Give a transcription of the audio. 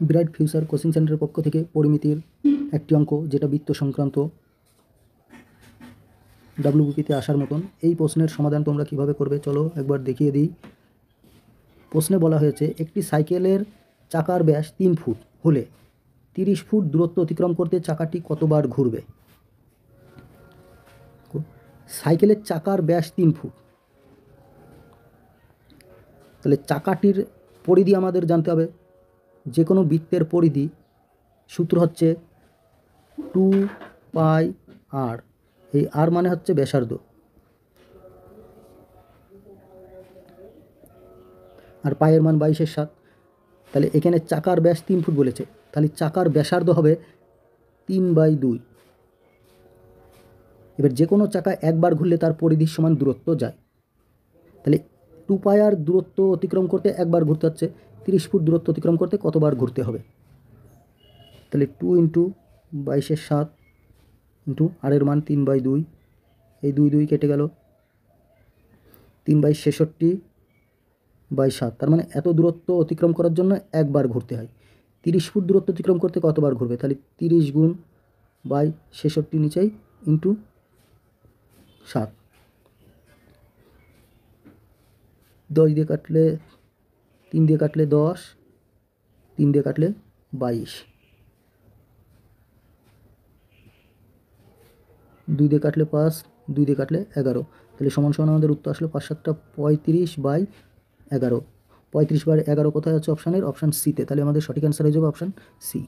Bright future coaching সেন্টারের পক্ষ থেকে পরিমিতির একটি অঙ্ক, যেটা বৃত্ত সংক্রান্ত ডাব্লিউবিপিতে আসার মতন। এই প্রশ্নের সমাধান তোমরা কিভাবে করবে চলো একবার দেখিয়ে দিই। প্রশ্নে বলা হয়েছে একটি সাইকেলের চাকার ব্যাস 3 ফুট হলে 30 ফুট দূরত্ব অতিক্রম করতে চাকাটি কতবার ঘুরবে। সাইকেলের চাকার ব্যাস 3 ফুট, তাহলে চাকাটির পরিধি আমাদের জানতে হবে। যে কোনো বৃত্তের পরিধি সূত্র হচ্ছে 2πr। এই আর মানে হচ্ছে ব্যাসার্ধ, আর পায়ের মান 22/7। তাহলে এখানে চাকার ব্যাস 3 ফুট বলেছে, তাহলে চাকার ব্যাসার্ধ হবে 3/2। এবার যে কোনো চাকা একবার ঘুরলে তার পরিধির সমান দূরত্ব যায়। তাহলে 2πr দূরত্ব অতিক্রম করতে একবার ঘুরতে হচ্ছে, 30 ফুট দূরত্ব অতিক্রম করতে কতবার ঘুরতে হবে। তাহলে 2 × 22/7 ইন্টু আর এর মান 3/2, এই 2 কেটে গেল, 3/66/7। তার মানে এত দূরত্ব অতিক্রম করার জন্য একবার ঘুরতে হয়। 30 ফুট দূরত্ব অতিক্রম করতে কতবার ঘুরবে, তাহলে 30 × 66 নিচেই ইন্টু 7। 10 দিয়ে কাটলে 3 দিয়ে কাটলে 10, 3 দিয়ে কাটলে 22, 2 দিয়ে কাটলে 5, 2 দিয়ে কাটলে 11। তাহলে সমান সমান আমাদের উত্তর আসলো 5 × 7 35/11। 35/11 কোথায় আছে অপশানের, অপশান সিতে। তাহলে আমাদের সঠিক অ্যান্সার হয়ে যাবে অপশান সি।